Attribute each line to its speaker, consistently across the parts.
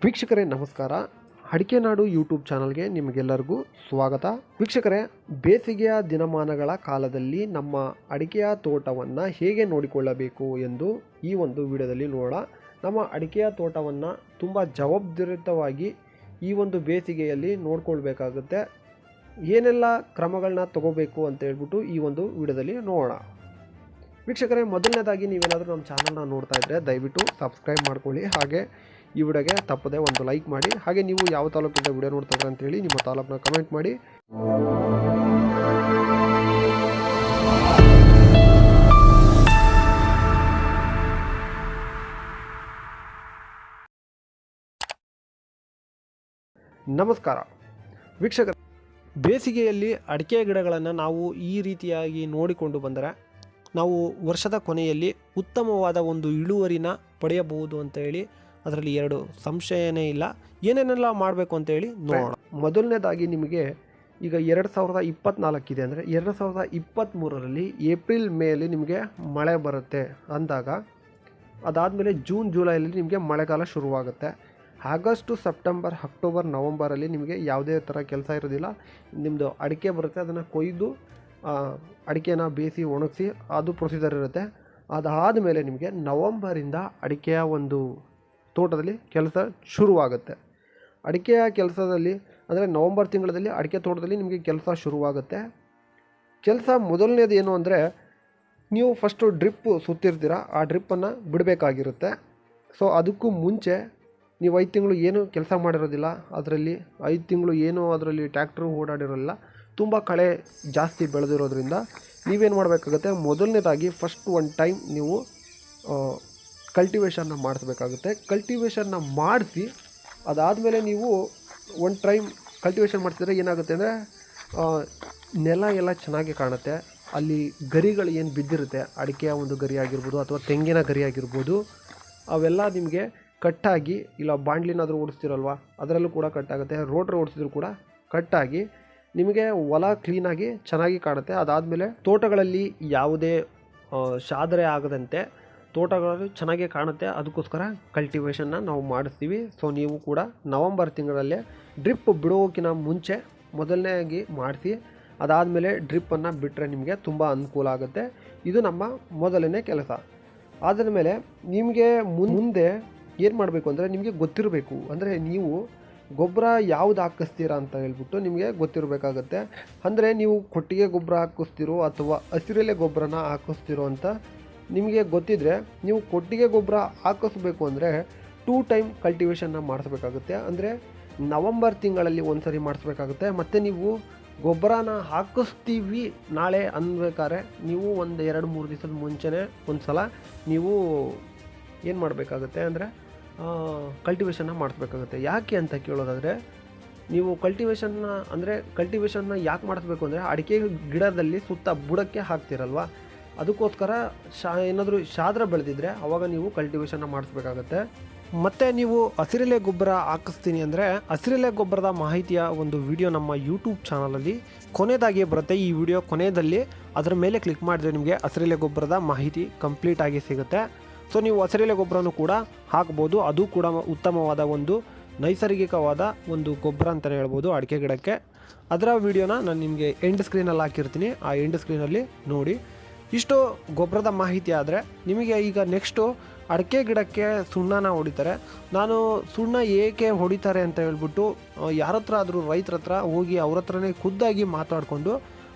Speaker 1: ವೀಕ್ಷಕರೇ ನಮಸ್ಕಾರ. ಅಡಿಕೆ ನಾಡು ಯೂಟ್ಯೂಬ್ ಚಾನಲ್ಗೆ ನಿಮಗೆಲ್ಲರಿಗೂ ಸ್ವಾಗತ. ವೀಕ್ಷಕರೇ, ಬೇಸಿಗೆಯ ದಿನಮಾನಗಳ ಕಾಲದಲ್ಲಿ ನಮ್ಮ ಅಡಿಕೆಯ ತೋಟವನ್ನು ಹೇಗೆ ನೋಡಿಕೊಳ್ಳಬೇಕು ಎಂದು ಈ ಒಂದು ವಿಡಿಯೋದಲ್ಲಿ ನೋಡೋಣ. ನಮ್ಮ ಅಡಿಕೆಯ ತೋಟವನ್ನು ತುಂಬ ಜವಾಬ್ದಾರಿಯುತವಾಗಿ ಈ ಒಂದು ಬೇಸಿಗೆಯಲ್ಲಿ ನೋಡ್ಕೊಳ್ಬೇಕಾಗುತ್ತೆ. ಏನೆಲ್ಲ ಕ್ರಮಗಳನ್ನ ತಗೋಬೇಕು ಅಂತ ಹೇಳ್ಬಿಟ್ಟು ಈ ಒಂದು ವಿಡಿಯೋದಲ್ಲಿ ನೋಡೋಣ. ವೀಕ್ಷಕರೇ, ಮೊದಲನೇದಾಗಿ ನೀವೇನಾದರೂ ನಮ್ಮ ಚಾನಲ್ನ ನೋಡ್ತಾ ಇದ್ದರೆ ದಯವಿಟ್ಟು ಸಬ್ಸ್ಕ್ರೈಬ್ ಮಾಡ್ಕೊಳ್ಳಿ. ಹಾಗೆ ಈ ವಿಡಿಯೋಗೆ ತಪ್ಪದೆ ಒಂದು ಲೈಕ್ ಮಾಡಿ. ಹಾಗೆ ನೀವು ಯಾವ ತಾಲೂಕಿಂದ ವಿಡಿಯೋ ನೋಡ್ತಾ ಇದ್ದೀರಾ ಅಂತೇಳಿ ನಿಮ್ಮ ತಾಲೂಕನ್ನ ಕಮೆಂಟ್ ಮಾಡಿ. ನಮಸ್ಕಾರ ವೀಕ್ಷಕರೇ, ಬೇಸಿಗೆಯಲ್ಲಿ ಅಡಿಕೆ ಗಿಡಗಳನ್ನು ನಾವು ಈ ರೀತಿಯಾಗಿ ನೋಡಿಕೊಂಡು ಬಂದರೆ ನಾವು ವರ್ಷದ ಕೊನೆಯಲ್ಲಿ ಉತ್ತಮವಾದ ಒಂದು ಇಳುವರಿನ ಪಡೆಯಬಹುದು ಅಂತ ಹೇಳಿ ಅದರಲ್ಲಿ ಎರಡು ಸಂಶಯನೇ ಇಲ್ಲ. ಏನೇನೆಲ್ಲ ಮಾಡಬೇಕು ಅಂತೇಳಿ ನೋಡೋಣ. ಮೊದಲನೇದಾಗಿ ನಿಮಗೆ ಈಗ 2024 ಇದೆ ಅಂದರೆ 2023ರಲ್ಲಿ ಏಪ್ರಿಲ್ ಮೇಲಿ ನಿಮಗೆ ಮಳೆ ಬರುತ್ತೆ ಅಂದಾಗ, ಅದಾದಮೇಲೆ ಜೂನ್ ಜುಲೈಲಿ ನಿಮಗೆ ಮಳೆಗಾಲ ಶುರುವಾಗುತ್ತೆ. ಆಗಸ್ಟು ಸೆಪ್ಟೆಂಬರ್ ಅಕ್ಟೋಬರ್ ನವಂಬರಲ್ಲಿ ನಿಮಗೆ ಯಾವುದೇ ಥರ ಕೆಲಸ ಇರೋದಿಲ್ಲ. ನಿಮ್ಮದು ಅಡಿಕೆ ಬರುತ್ತೆ, ಅದನ್ನು ಕೊಯ್ದು ಅಡಿಕೆನ ಬೇಯಿಸಿ ಒಣಗಿಸಿ ಅದು ಪ್ರೊಸೀಜರ್ ಇರುತ್ತೆ. ಅದಾದಮೇಲೆ ನಿಮಗೆ ನವಂಬರಿಂದ ಅಡಿಕೆಯ ಒಂದು ತೋಟದಲ್ಲಿ ಕೆಲಸ ಶುರುವಾಗುತ್ತೆ. ಅಡಿಕೆಯ ಕೆಲಸದಲ್ಲಿ ಅಂದರೆ ನವಂಬರ್ ತಿಂಗಳಲ್ಲಿ ಅಡಿಕೆ ತೋಟದಲ್ಲಿ ನಿಮಗೆ ಕೆಲಸ ಶುರುವಾಗುತ್ತೆ. ಕೆಲಸ ಮೊದಲನೇದು ಏನು ಅಂದರೆ, ನೀವು ಫಸ್ಟು ಡ್ರಿಪ್ಪು ಸುತ್ತಿರ್ತೀರ, ಆ ಡ್ರಿಪ್ಪನ್ನು ಬಿಡಬೇಕಾಗಿರುತ್ತೆ. ಸೊ ಅದಕ್ಕೂ ಮುಂಚೆ ನೀವು 5 ತಿಂಗಳು ಏನು ಕೆಲಸ ಮಾಡಿರೋದಿಲ್ಲ, ಅದರಲ್ಲಿ 5 ತಿಂಗಳು ಏನು ಅದರಲ್ಲಿ ಟ್ಯಾಕ್ಟ್ರು ಓಡಾಡಿರೋಲ್ಲ, ತುಂಬ ಕಳೆ ಜಾಸ್ತಿ ಬೆಳೆದಿರೋದ್ರಿಂದ ನೀವೇನು ಮಾಡಬೇಕಾಗುತ್ತೆ, ಮೊದಲನೇದಾಗಿ ಫಸ್ಟ್ ಒನ್ ಟೈಮ್ ನೀವು ಕಲ್ಟಿವೇಷನ್ನ ಮಾಡಿಸ್ಬೇಕಾಗುತ್ತೆ. ಕಲ್ಟಿವೇಷನ್ನ ಮಾಡಿಸಿ ಅದಾದಮೇಲೆ ನೀವು ಒನ್ ಟೈಮ್ ಕಲ್ಟಿವೇಷನ್ ಮಾಡಿಸಿದ್ರೆ ಏನಾಗುತ್ತೆ ಅಂದರೆ, ನೆಲ ಎಲ್ಲ ಚೆನ್ನಾಗಿ ಕಾಣುತ್ತೆ. ಅಲ್ಲಿ ಗರಿಗಳು ಏನು ಬಿದ್ದಿರುತ್ತೆ, ಅಡಿಕೆಯ ಒಂದು ಗರಿ ಆಗಿರ್ಬೋದು ಅಥವಾ ತೆಂಗಿನ ಗರಿ ಆಗಿರ್ಬೋದು, ಅವೆಲ್ಲ ನಿಮಗೆ ಕಟ್ಟಾಗಿ, ಇಲ್ಲ ಬಾಂಡ್ಲಿನಾದರೂ ಓಡಿಸ್ತಿರಲ್ವ ಅದರಲ್ಲೂ ಕೂಡ ಕಟ್ಟಾಗುತ್ತೆ, ರೋಟ್ರ್ ಓಡಿಸಿದ್ರು ಕೂಡ ಕಟ್ಟಾಗಿ ನಿಮಗೆ ಹೊಲ ಕ್ಲೀನಾಗಿ ಚೆನ್ನಾಗಿ ಕಾಣುತ್ತೆ. ಅದಾದಮೇಲೆ ತೋಟಗಳಲ್ಲಿ ಯಾವುದೇ ಶಾದರೆ ಆಗದಂತೆ ತೋಟಗಳಲ್ಲಿ ಚೆನ್ನಾಗಿ ಕಾಣುತ್ತೆ. ಅದಕ್ಕೋಸ್ಕರ ಕಲ್ಟಿವೇಷನ್ನ ನಾವು ಮಾಡಿಸ್ತೀವಿ. ಸೊ ನೀವು ಕೂಡ ನವಂಬರ್ ತಿಂಗಳಲ್ಲೇ ಡ್ರಿಪ್ ಬಿಡೋಕ್ಕಿಂತ ಮುಂಚೆ ಮೊದಲನೇದಾಗಿ ಮಾಡಿಸಿ, ಅದಾದಮೇಲೆ ಡ್ರಿಪ್ಪನ್ನು ಬಿಟ್ಟರೆ ನಿಮಗೆ ತುಂಬ ಅನುಕೂಲ ಆಗುತ್ತೆ. ಇದು ನಮ್ಮ ಮೊದಲನೇ ಕೆಲಸ. ಆದಮೇಲೆ ನಿಮಗೆ ಮುಂದೆ ಏನು ಮಾಡಬೇಕು ಅಂದರೆ, ನಿಮಗೆ ಗೊತ್ತಿರಬೇಕು. ಅಂದರೆ ನೀವು ಗೊಬ್ಬರ ಯಾವುದು ಹಾಕಿಸ್ತೀರಾ ಅಂತ ಹೇಳ್ಬಿಟ್ಟು ನಿಮಗೆ ಗೊತ್ತಿರಬೇಕಾಗತ್ತೆ. ಅಂದರೆ ನೀವು ಕೊಟ್ಟಿಗೆ ಗೊಬ್ಬರ ಹಾಕಿಸ್ತಿರೋ ಅಥವಾ ಹಸಿರೆಲೆ ಗೊಬ್ಬರನ ಹಾಕಿಸ್ತಿರೋ ಅಂತ ನಿಮಗೆ ಗೊತ್ತಿದ್ದರೆ, ನೀವು ಕೊಟ್ಟಿಗೆ ಗೊಬ್ಬರ ಹಾಕಿಸ್ಬೇಕು ಅಂದರೆ 2 ಟೈಮ್ ಕಲ್ಟಿವೇಷನ್ನ ಮಾಡಿಸ್ಬೇಕಾಗುತ್ತೆ. ಅಂದರೆ ನವಂಬರ್ ತಿಂಗಳಲ್ಲಿ ಒಂದು ಸರಿ ಮಾಡಿಸ್ಬೇಕಾಗುತ್ತೆ. ಮತ್ತು ನೀವು ಗೊಬ್ಬರನ ಹಾಕಿಸ್ತೀವಿ ನಾಳೆ ಅನ್ಬೇಕಾದ್ರೆ ನೀವು ಒಂದು 2-3 ದಿವಸದ ಮುಂಚೆನೇ ಒಂದು ಸಲ ನೀವು ಏನು ಮಾಡಬೇಕಾಗುತ್ತೆ ಅಂದರೆ ಕಲ್ಟಿವೇಷನ್ನ ಮಾಡಿಸ್ಬೇಕಾಗುತ್ತೆ. ಯಾಕೆ ಅಂತ ಕೇಳೋದಾದರೆ, ನೀವು ಕಲ್ಟಿವೇಷನ್ನ ಯಾಕೆ ಮಾಡಿಸ್ಬೇಕು ಅಂದರೆ, ಅಡಿಕೆ ಗಿಡದಲ್ಲಿ ಸುತ್ತ ಬುಡಕ್ಕೆ ಹಾಕ್ತಿರಲ್ವ, ಅದಕ್ಕೋಸ್ಕರ ಏನಾದರೂ ಶಾದ್ರ ಬೆಳೆದಿದ್ರೆ ಆವಾಗ ನೀವು ಕಲ್ಟಿವೇಷನ್ನ ಮಾಡಿಸ್ಬೇಕಾಗತ್ತೆ. ಮತ್ತು ನೀವು ಹಸಿರೆಲೆ ಗೊಬ್ಬರ ಹಾಕಿಸ್ತೀನಿ ಅಂದರೆ, ಹಸಿರೆಲೆ ಗೊಬ್ಬರದ ಮಾಹಿತಿಯ ಒಂದು ವಿಡಿಯೋ ನಮ್ಮ ಯೂಟ್ಯೂಬ್ ಚಾನಲಲ್ಲಿ ಕೊನೆಯದಾಗಿ ಬರುತ್ತೆ. ಈ ವಿಡಿಯೋ ಕೊನೆಯಲ್ಲಿ ಅದರ ಮೇಲೆ ಕ್ಲಿಕ್ ಮಾಡಿದ್ರೆ ನಿಮಗೆ ಹಸಿರೆಲೆ ಗೊಬ್ಬರದ ಮಾಹಿತಿ ಕಂಪ್ಲೀಟಾಗಿ ಸಿಗುತ್ತೆ. ಸೊ ನೀವು ಹಸಿರೆಲೆ ಗೊಬ್ಬರನೂ ಕೂಡ ಹಾಕ್ಬೋದು. ಅದು ಕೂಡ ಉತ್ತಮವಾದ ಒಂದು ನೈಸರ್ಗಿಕವಾದ ಒಂದು ಗೊಬ್ಬರ ಅಂತಲೇ ಹೇಳ್ಬೋದು ಅಡಿಕೆ ಗಿಡಕ್ಕೆ. ಅದರ ವಿಡಿಯೋನ ನಾನು ನಿಮಗೆ ಎಂಡ್ ಸ್ಕ್ರೀನಲ್ಲಿ ಹಾಕಿರ್ತೀನಿ, ಆ ಎಂಡ್ ಸ್ಕ್ರೀನಲ್ಲಿ ನೋಡಿ. ಇಷ್ಟು ಗೊಬ್ಬರದ ಮಾಹಿತಿ ಆದರೆ ನಿಮಗೆ ಈಗ ನೆಕ್ಸ್ಟು ಅಡಿಕೆ ಗಿಡಕ್ಕೆ ಸುಣ್ಣನ ಹೊಡಿತಾರೆ. ನಾನು ಸುಣ್ಣ ಏಕೆ ಹೊಡಿತಾರೆ ಅಂತ ಹೇಳ್ಬಿಟ್ಟು ಯಾರ ಹತ್ರ ಆದರೂ ರೈತರ ಹತ್ರ ಹೋಗಿ ಅವ್ರ ಹತ್ರನೇ ಖುದ್ದಾಗಿ ಮಾತಾಡಿಕೊಂಡು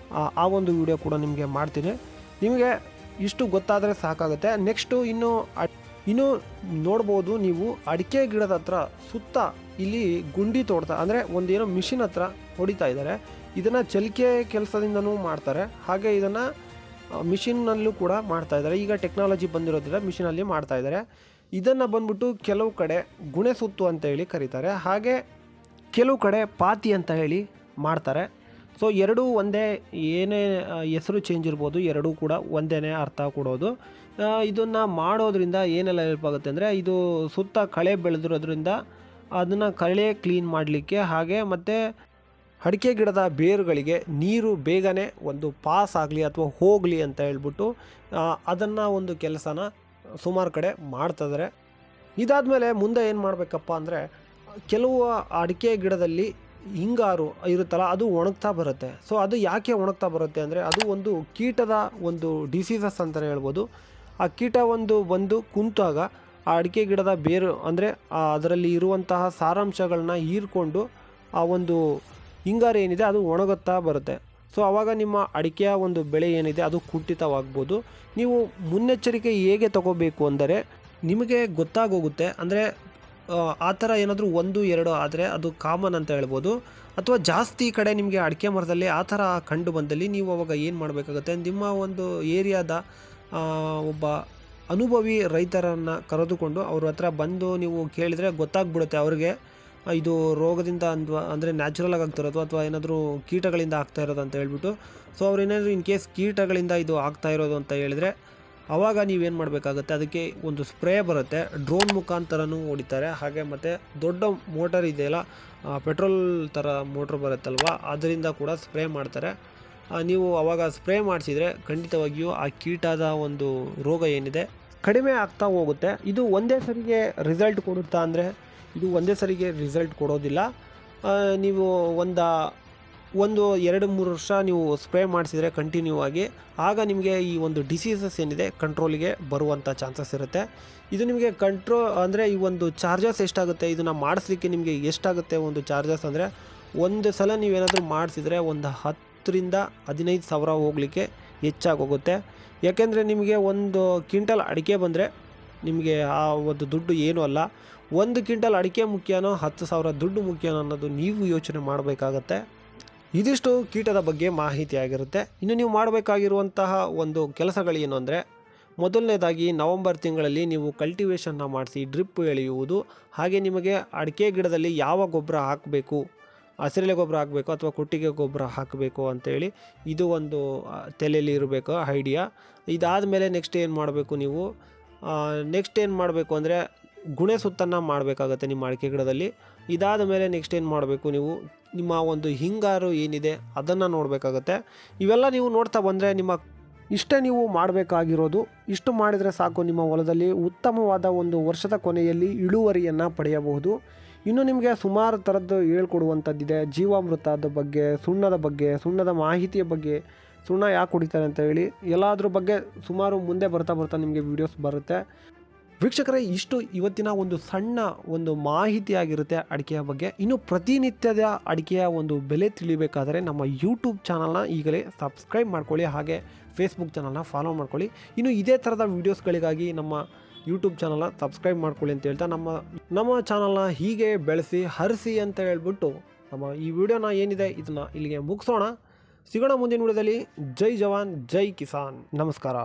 Speaker 1: ಆ ಒಂದು ವಿಡಿಯೋ ಕೂಡ ನಿಮಗೆ ಮಾಡ್ತೀನಿ. ನಿಮಗೆ ಇಷ್ಟು ಗೊತ್ತಾದರೆ ಸಾಕಾಗುತ್ತೆ. ನೆಕ್ಸ್ಟು ಇನ್ನು ನೋಡ್ಬೋದು ನೀವು, ಅಡಿಕೆ ಗಿಡದ ಹತ್ರ ಸುತ್ತ ಇಲ್ಲಿ ಗುಂಡಿ ತೋಡ್ತಾ ಅಂದರೆ ಒಂದೇನೋ ಮಿಷಿನ್ ಹತ್ರ ಹೊಡಿತಾ ಇದ್ದಾರೆ. ಇದನ್ನು ಚಲಿಕೆ ಕೆಲಸದಿಂದನೂ ಮಾಡ್ತಾರೆ, ಹಾಗೆ ಇದನ್ನು ಮಿಷಿನ್ನಲ್ಲೂ ಕೂಡ ಮಾಡ್ತಾ ಇದ್ದಾರೆ. ಈಗ ಟೆಕ್ನಾಲಜಿ ಬಂದಿರೋದ್ರಿಂದ ಮಿಷಿನಲ್ಲಿ ಮಾಡ್ತಾ ಇದ್ದಾರೆ. ಇದನ್ನು ಬಂದ್ಬಿಟ್ಟು ಕೆಲವು ಕಡೆ ಗುಣೆ ಸುತ್ತು ಅಂತ ಹೇಳಿ ಕರೀತಾರೆ, ಹಾಗೆ ಕೆಲವು ಕಡೆ ಪಾತಿ ಅಂತ ಹೇಳಿ ಮಾಡ್ತಾರೆ. ಸೊ ಎರಡೂ ಒಂದೇ, ಏನೇ ಹೆಸರು ಚೇಂಜ್ ಇರ್ಬೋದು, ಎರಡೂ ಕೂಡ ಒಂದೇ ಅರ್ಥ ಕೊಡೋದು. ಇದನ್ನು ಮಾಡೋದ್ರಿಂದ ಏನೆಲ್ಲ ಹೆಲ್ಪ್ ಆಗುತ್ತೆ ಅಂದರೆ, ಇದು ಸುತ್ತ ಕಳೆ ಬೆಳೆದಿರೋದ್ರಿಂದ ಅದನ್ನು ಕಳೆ ಕ್ಲೀನ್ ಮಾಡಲಿಕ್ಕೆ, ಹಾಗೆ ಮತ್ತು ಅಡಿಕೆ ಗಿಡದ ಬೇರುಗಳಿಗೆ ನೀರು ಬೇಗನೆ ಒಂದು ಪಾಸ್ ಆಗಲಿ ಅಥವಾ ಹೋಗಲಿ ಅಂತ ಹೇಳ್ಬಿಟ್ಟು ಅದನ್ನು ಒಂದು ಕೆಲಸನ ಸುಮಾರು ಕಡೆ ಮಾಡ್ತಿದ್ದಾರೆ. ಇದಾದಮೇಲೆ ಮುಂದೆ ಏನು ಮಾಡಬೇಕಪ್ಪ ಅಂದರೆ, ಕೆಲವು ಅಡಿಕೆ ಗಿಡದಲ್ಲಿ ಹಿಂಗಾರು ಇರುತ್ತಲ್ಲ ಅದು ಒಣಗ್ತಾ ಬರುತ್ತೆ. ಸೊ ಅದು ಯಾಕೆ ಒಣಗ್ತಾ ಬರುತ್ತೆ ಅಂದರೆ ಅದು ಒಂದು ಕೀಟದ ಒಂದು ಡಿಸೀಸಸ್ ಅಂತಲೇ ಹೇಳ್ಬೋದು. ಆ ಕೀಟ ಬಂದು ಕುಂತಾಗ ಆ ಅಡಿಕೆ ಗಿಡದ ಬೇರು ಅಂದರೆ ಅದರಲ್ಲಿ ಇರುವಂತಹ ಸಾರಾಂಶಗಳನ್ನ ಹೀರ್ಕೊಂಡು ಆ ಒಂದು ಹಿಂಗಾರು ಏನಿದೆ ಅದು ಒಣಗುತ್ತಾ ಬರುತ್ತೆ. ಸೊ ಆವಾಗ ನಿಮ್ಮ ಅಡಿಕೆಯ ಒಂದು ಬೆಳೆ ಏನಿದೆ ಅದು ಕುಂಠಿತವಾಗ್ಬೋದು. ನೀವು ಮುನ್ನೆಚ್ಚರಿಕೆ ಹೇಗೆ ತಗೋಬೇಕು ಅಂದರೆ ನಿಮಗೆ ಗೊತ್ತಾಗೋಗುತ್ತೆ. ಅಂದರೆ ಆ ಥರ ಏನಾದರೂ 1-2 ಆದರೆ ಅದು ಕಾಮನ್ ಅಂತ ಹೇಳ್ಬೋದು. ಅಥವಾ ಜಾಸ್ತಿ ಕಡೆ ನಿಮಗೆ ಅಡಿಕೆ ಮರದಲ್ಲಿ ಆ ಥರ ಕಂಡು ಬಂದಲ್ಲಿ ನೀವು ಅವಾಗ ಏನು ಮಾಡಬೇಕಾಗುತ್ತೆ, ನಿಮ್ಮ ಒಂದು ಏರಿಯಾದ ಒಬ್ಬ ಅನುಭವಿ ರೈತರನ್ನು ಕರೆದುಕೊಂಡು ಅವ್ರ ಹತ್ರ ಬಂದು ನೀವು ಕೇಳಿದರೆ ಗೊತ್ತಾಗ್ಬಿಡುತ್ತೆ ಅವ್ರಿಗೆ ಇದು ರೋಗದಿಂದ ಅಂದರೆ ನ್ಯಾಚುರಲಾಗಿ ಆಗ್ತಿರೋದು ಅಥವಾ ಏನಾದರೂ ಕೀಟಗಳಿಂದ ಆಗ್ತಾ ಇರೋದು ಅಂತ ಹೇಳ್ಬಿಟ್ಟು. ಸೊ ಅವ್ರು ಏನಾದರೂ ಇನ್ ಕೇಸ್ ಕೀಟಗಳಿಂದ ಇದು ಆಗ್ತಾ ಇರೋದು ಅಂತ ಹೇಳಿದರೆ ಆವಾಗ ನೀವೇನು ಮಾಡಬೇಕಾಗುತ್ತೆ, ಅದಕ್ಕೆ ಒಂದು ಸ್ಪ್ರೇ ಬರುತ್ತೆ, ಡ್ರೋನ್ ಮುಖಾಂತರನೂ ಹೊಡಿತಾರೆ. ಹಾಗೆ ಮತ್ತು ದೊಡ್ಡ ಮೋಟರ್ ಇದೆಯಲ್ಲ, ಪೆಟ್ರೋಲ್ ಥರ ಮೋಟ್ರ್ ಬರುತ್ತಲ್ವ, ಅದರಿಂದ ಕೂಡ ಸ್ಪ್ರೇ ಮಾಡ್ತಾರೆ. ನೀವು ಆವಾಗ ಸ್ಪ್ರೇ ಮಾಡಿಸಿದರೆ ಖಂಡಿತವಾಗಿಯೂ ಆ ಕೀಟದ ಒಂದು ರೋಗ ಏನಿದೆ ಕಡಿಮೆ ಆಗ್ತಾ ಹೋಗುತ್ತೆ. ಇದು ಒಂದೇ ಸರಿಗೆ ರಿಸಲ್ಟ್ ಕೊಡುತ್ತಾ ಅಂದರೆ ಇದು ಒಂದೇ ಸರಿಗೆ ರಿಸಲ್ಟ್ ಕೊಡೋದಿಲ್ಲ. ನೀವು ಒಂದು 2-3 ವರ್ಷ ನೀವು ಸ್ಪ್ರೇ ಮಾಡಿಸಿದರೆ ಕಂಟಿನ್ಯೂ ಆಗಿ, ಆಗ ನಿಮಗೆ ಈ ಒಂದು ಡಿಸೀಸಸ್ ಏನಿದೆ ಕಂಟ್ರೋಲಿಗೆ ಬರುವಂಥ ಚಾನ್ಸಸ್ ಇರುತ್ತೆ. ಇದು ನಿಮಗೆ ಅಂದರೆ ಈ ಒಂದು ಚಾರ್ಜಸ್ ಎಷ್ಟಾಗುತ್ತೆ, ಇದನ್ನು ಮಾಡಿಸ್ಲಿಕ್ಕೆ ನಿಮಗೆ ಎಷ್ಟಾಗುತ್ತೆ ಒಂದು ಚಾರ್ಜಸ್ ಅಂದರೆ, ಒಂದು ಸಲ ನೀವೇನಾದರೂ ಮಾಡಿಸಿದರೆ ಒಂದು 10,000-15,000 ಹೋಗಲಿಕ್ಕೆ ಹೆಚ್ಚಾಗೋಗುತ್ತೆ. ಯಾಕೆಂದರೆ ನಿಮಗೆ 1 ಕ್ವಿಂಟಲ್ ಅಡಿಕೆ ಬಂದರೆ ನಿಮಗೆ ಆ ಒಂದು ದುಡ್ಡು ಏನೂ ಅಲ್ಲ. 1 ಕ್ವಿಂಟಲ್ ಅಡಿಕೆ ಮುಖ್ಯನೋ 10,000 ದುಡ್ಡು ಮುಖ್ಯನೋ ಅನ್ನೋದು ನೀವು ಯೋಚನೆ ಮಾಡಬೇಕಾಗತ್ತೆ. ಇದಿಷ್ಟು ಕೀಟದ ಬಗ್ಗೆ ಮಾಹಿತಿ ಆಗಿರುತ್ತೆ. ಇನ್ನು ನೀವು ಮಾಡಬೇಕಾಗಿರುವಂತಹ ಒಂದು ಕೆಲಸಗಳೇನು ಅಂದರೆ, ಮೊದಲನೇದಾಗಿ ನವಂಬರ್ ತಿಂಗಳಲ್ಲಿ ನೀವು ಕಲ್ಟಿವೇಷನ್ನ ಮಾಡಿಸಿ ಡ್ರಿಪ್ ಎಳೆಯುವುದು. ಹಾಗೆ ನಿಮಗೆ ಅಡಿಕೆ ಗಿಡದಲ್ಲಿ ಯಾವ ಗೊಬ್ಬರ ಹಾಕಬೇಕು, ಹಸಿರೆಲೆ ಗೊಬ್ಬರ ಹಾಕಬೇಕು ಅಥವಾ ಕೊಟ್ಟಿಗೆ ಗೊಬ್ಬರ ಹಾಕಬೇಕು ಅಂತೇಳಿ ಇದು ಒಂದು ತಲೆಯಲ್ಲಿ ಇರಬೇಕು ಐಡಿಯಾ. ಇದಾದ ಮೇಲೆ ನೆಕ್ಸ್ಟ್ ಏನು ಮಾಡಬೇಕು ನೀವು, ನೆಕ್ಸ್ಟ್ ಏನು ಮಾಡಬೇಕು ಅಂದರೆ ಗುಣೆ ಸುತ್ತನ್ನು ಮಾಡಬೇಕಾಗತ್ತೆ ನಿಮ್ಮ ಅಡಿಕೆ ಗಿಡದಲ್ಲಿ. ಇದಾದ ಮೇಲೆ ನೆಕ್ಸ್ಟ್ ಏನು ಮಾಡಬೇಕು, ನೀವು ನಿಮ್ಮ ಒಂದು ಹಿಂಗಾರು ಏನಿದೆ ಅದನ್ನು ನೋಡಬೇಕಾಗತ್ತೆ. ಇವೆಲ್ಲ ನೀವು ನೋಡ್ತಾ ಬಂದರೆ ಇಷ್ಟೇ ನೀವು ಮಾಡಬೇಕಾಗಿರೋದು. ಇಷ್ಟು ಮಾಡಿದರೆ ಸಾಕು, ನಿಮ್ಮ ಹೊಲದಲ್ಲಿ ಉತ್ತಮವಾದ ಒಂದು ವರ್ಷದ ಕೊನೆಯಲ್ಲಿ ಇಳುವರಿಯನ್ನು ಪಡೆಯಬಹುದು. ಇನ್ನು ನಿಮಗೆ ಸುಮಾರು ಥರದ್ದು ಹೇಳ್ಕೊಡುವಂಥದ್ದಿದೆ, ಜೀವಾಮೃತದ ಬಗ್ಗೆ, ಸುಣ್ಣದ ಮಾಹಿತಿಯ ಬಗ್ಗೆ, ಸುಣ್ಣ ಯಾಕೆ ಕುಡಿತಾರೆ ಅಂತ ಹೇಳಿ ಎಲ್ಲದ್ರ ಬಗ್ಗೆ ಸುಮಾರು ಮುಂದೆ ಬರ್ತಾ ನಿಮಗೆ ವೀಡಿಯೋಸ್ ಬರುತ್ತೆ. ವೀಕ್ಷಕರೇ, ಇಷ್ಟು ಇವತ್ತಿನ ಒಂದು ಸಣ್ಣ ಒಂದು ಮಾಹಿತಿಯಾಗಿರುತ್ತೆ ಅಡಿಕೆಯ ಬಗ್ಗೆ. ಇನ್ನು ಪ್ರತಿನಿತ್ಯದ ಅಡಿಕೆಯ ಒಂದು ಬೆಲೆ ತಿಳಿಬೇಕಾದರೆ ನಮ್ಮ ಯೂಟ್ಯೂಬ್ ಚಾನಲ್ನ ಈಗಲೇ ಸಬ್ಸ್ಕ್ರೈಬ್ ಮಾಡ್ಕೊಳ್ಳಿ, ಹಾಗೆ ಫೇಸ್ಬುಕ್ ಚಾನಲ್ನ ಫಾಲೋ ಮಾಡ್ಕೊಳ್ಳಿ. ಇನ್ನು ಇದೇ ಥರದ ವೀಡಿಯೋಸ್ಗಳಿಗಾಗಿ ನಮ್ಮ ಯೂಟ್ಯೂಬ್ ಚಾನಲ್ನ ಸಬ್ಸ್ಕ್ರೈಬ್ ಮಾಡ್ಕೊಳ್ಳಿ ಅಂತ ಹೇಳ್ತಾ ನಮ್ಮ ಚಾನಲ್ನ ಹೀಗೆ ಬೆಳೆಸಿ ಹರಿಸಿ ಅಂತ ಹೇಳ್ಬಿಟ್ಟು ನಮ್ಮ ಈ ವಿಡಿಯೋನ ಏನಿದೆ ಇದನ್ನು ಇಲ್ಲಿಗೆ ಮುಗಿಸೋಣ. ಸಿಗೋಣ ಮುಂದಿನ ವಿಡಿಯೋದಲ್ಲಿ. ಜೈ ಜವಾನ್ ಜೈ ಕಿಸಾನ್. ನಮಸ್ಕಾರ.